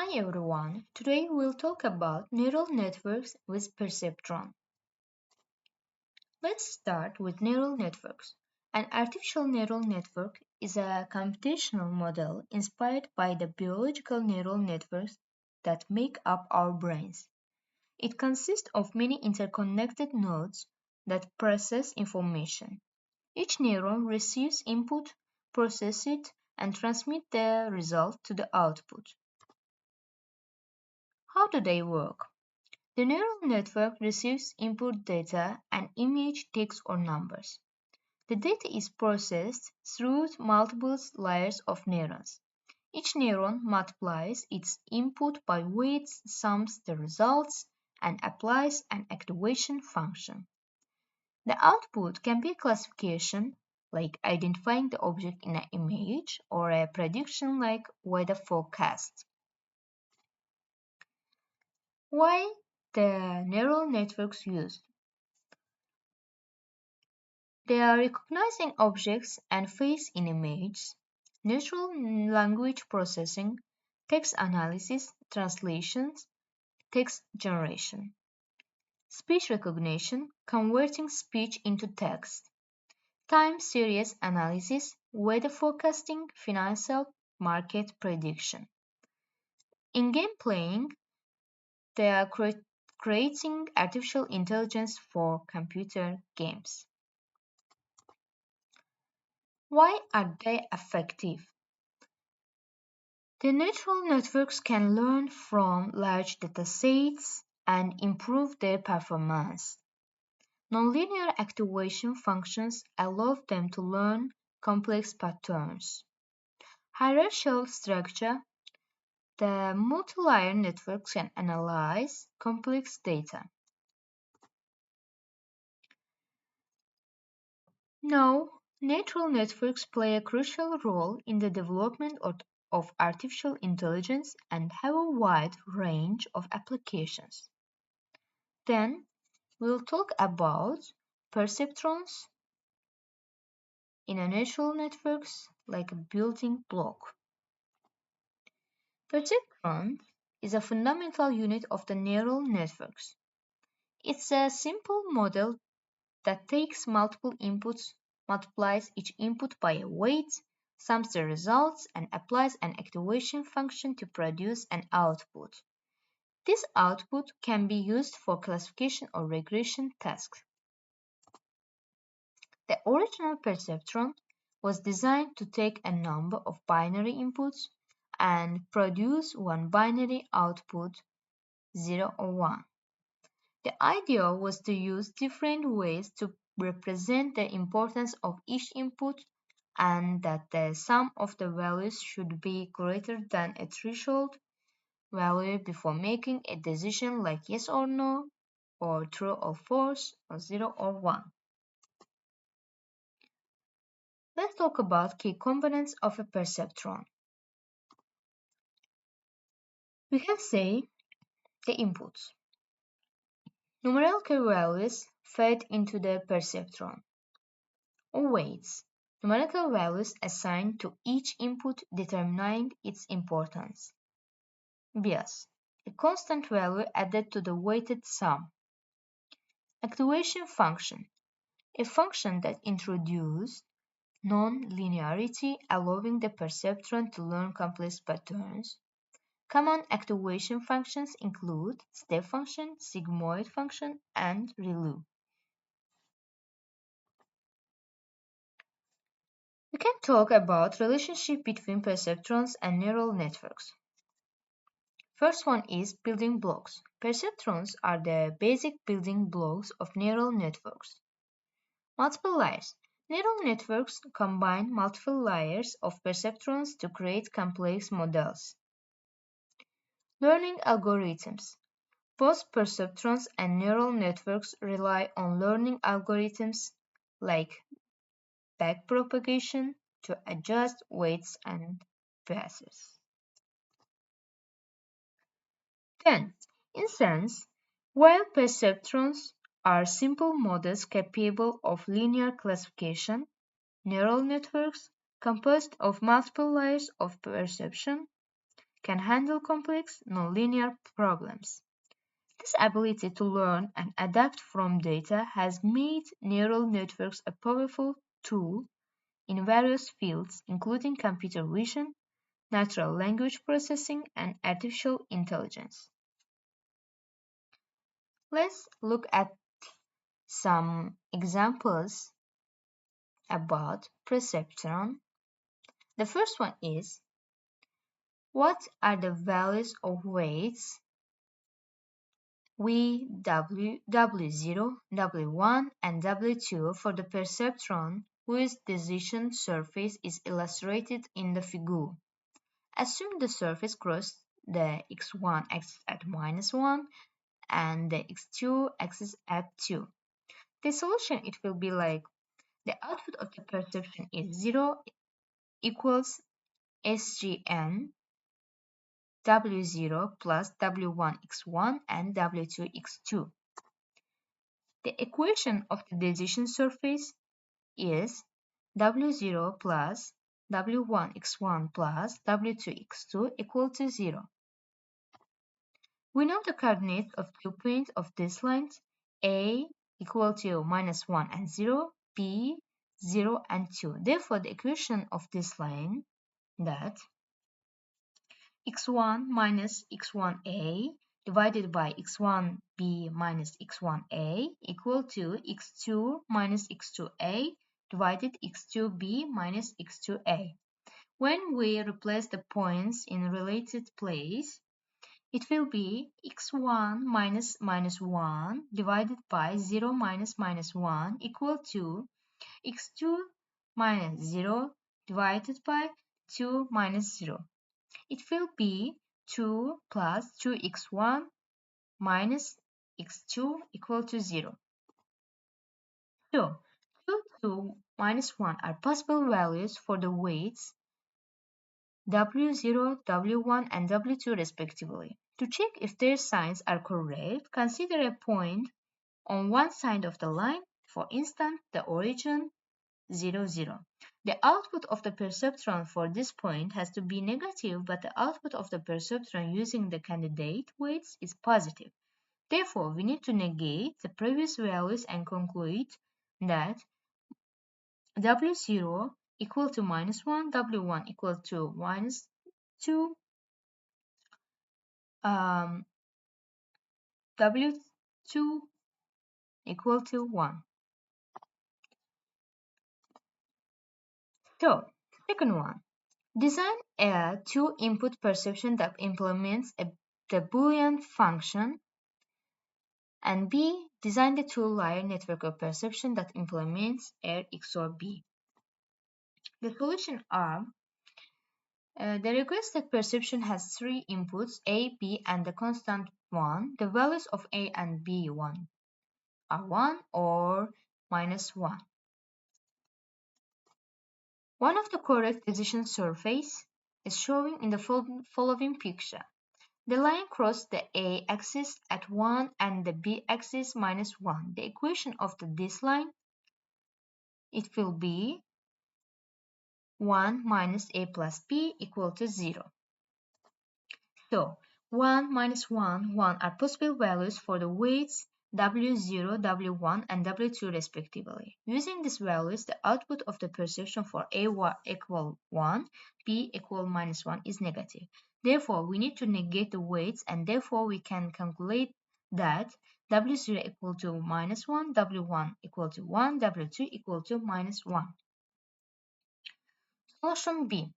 Hi everyone, today we'll talk about neural networks with Perceptron. Let's start with neural networks. An artificial neural network is a computational model inspired by the biological neural networks that make up our brains. It consists of many interconnected nodes that process information. Each neuron receives input, processes it, and transmits the result to the output. How do they work? The neural network receives input data, an image, text, or numbers. The data is processed through multiple layers of neurons. Each neuron multiplies its input by weights, sums the results, and applies an activation function. The output can be a classification, like identifying the object in an image, or a prediction like weather forecast. Why the neural networks used? They are recognizing objects and face in images, natural language processing, text analysis, translations, text generation, speech recognition, converting speech into text, time series analysis, weather forecasting, financial market prediction. In game playing, they are creating artificial intelligence for computer games. Why are they effective? The neural networks can learn from large datasets and improve their performance. Nonlinear activation functions allow them to learn complex patterns. Hierarchical structure: the multi-layer networks can analyze complex data. Now, neural networks play a crucial role in the development of artificial intelligence and have a wide range of applications. Then, we'll talk about perceptrons in a neural networks like a building block. Perceptron is a fundamental unit of the neural networks. It's a simple model that takes multiple inputs, multiplies each input by a weight, sums the results, and applies an activation function to produce an output. This output can be used for classification or regression tasks. The original perceptron was designed to take a number of binary inputs and produce one binary output, 0 or 1. The idea was to use different ways to represent the importance of each input and that the sum of the values should be greater than a threshold value before making a decision like yes or no, or true or false, or 0 or 1. Let's talk about key components of a perceptron. We have say the inputs. Numerical values fed into the perceptron. Or weights. Numerical values assigned to each input determining its importance. Bias. A constant value added to the weighted sum. Activation function. A function that introduces non-linearity, allowing the perceptron to learn complex patterns. Common activation functions include step function, sigmoid function, and ReLU. We can talk about relationship between perceptrons and neural networks. First one is building blocks. Perceptrons are the basic building blocks of neural networks. Multiple layers. Neural networks combine multiple layers of perceptrons to create complex models. Learning algorithms. Both perceptrons and neural networks rely on learning algorithms like backpropagation to adjust weights and biases. Then, in sense, while perceptrons are simple models capable of linear classification, neural networks, composed of multiple layers of perception, can handle complex, nonlinear problems. This ability to learn and adapt from data has made neural networks a powerful tool in various fields, including computer vision, natural language processing, and artificial intelligence. Let's look at some examples about perceptron. The first one is, what are the values of weights W0, W1, and W2 for the perceptron whose decision surface is illustrated in the figure? Assume the surface crosses the x1 axis at -1 and the x2 axis at 2. The solution, it will be like the output of the perception is 0 equals SGN W0 plus W1x1 and W2x2. The equation of the decision surface is W0 plus W1x1 plus W2x2 equal to 0. We know the coordinates of 2 points of these lines, A equal to -1 and 0, B 0 and 2. Therefore, the equation of this line, that x1 minus x1a divided by x1b minus x1a equal to x2 minus x2a divided x2b minus x2a. When we replace the points in related place, it will be x1 minus minus 1 divided by 0 minus minus 1 equal to x2 minus 0 divided by 2 minus 0. It will be 2 plus 2x1 minus x2 equal to 0. So, 2, 2 minus 1 are possible values for the weights W0, W1, and W2 respectively. To check if their signs are correct, consider a point on one side of the line, for instance, the origin 0, 0. The output of the perceptron for this point has to be negative, but the output of the perceptron using the candidate weights is positive. Therefore, we need to negate the previous values and conclude that W0 equal to -1, W1 equal to -2, W2 equal to 1. So, second one. Design a two-input perception that implements the Boolean function, and B. Design the two-layer network of perception that implements A XOR B. The solution are, the requested perception has three inputs, A, B, and the constant 1. The values of A and B1 are 1 or -1. One of the correct decision surface is shown in the following picture. The line crosses the A-axis at 1 and the B-axis -1. The equation of this line, it will be 1 minus A plus B equal to 0. So, 1 minus 1, 1 are possible values for the weights W0, W1, and W2 respectively. Using these values, the output of the perception for A equal 1, B equal -1 is negative. Therefore, we need to negate the weights, and therefore we can calculate that W0 equal to -1, W1 equal to 1, W2 equal to -1. Solution B.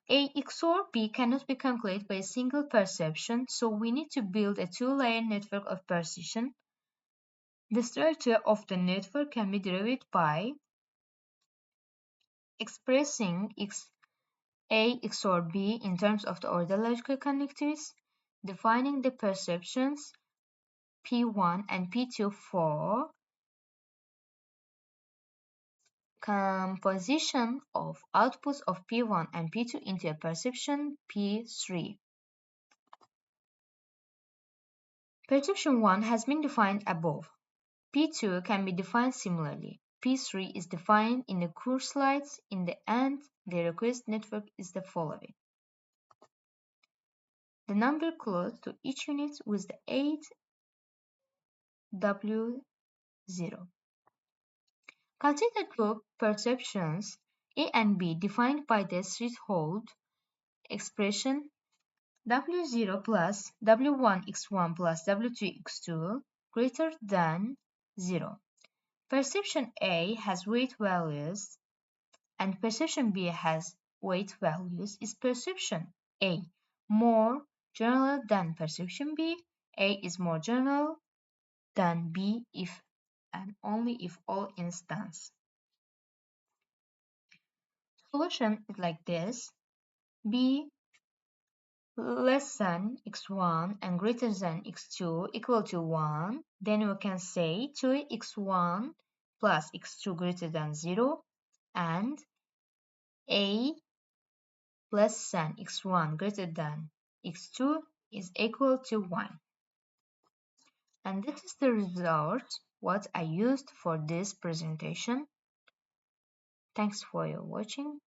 A XOR B cannot be calculated by a single perception, so we need to build a two-layer network of precision. The structure of the network can be derived by expressing A XOR B in terms of the ordological connectives, defining the perceptions P1 and P2 for composition of outputs of P1 and P2 into a perception P3. Perception 1 has been defined above. P2 can be defined similarly. P3 is defined in the course slides. In the end, the request network is the following. the number close to each unit with the 8 W0. Consider two perceptions A and B defined by the threshold expression W0 plus W1x1 plus W2x2 greater than 0. Perception A has weight values and perception B has weight values. Is perception A more general than perception B? A is more general than B if and only if all instance. Solution is like this: B less than x1 and greater than x2 equal to 1, then we can say 2x1 plus x2 greater than 0 and a less than x1 greater than x2 is equal to 1. And this is the result what I used for this presentation. Thanks for your watching.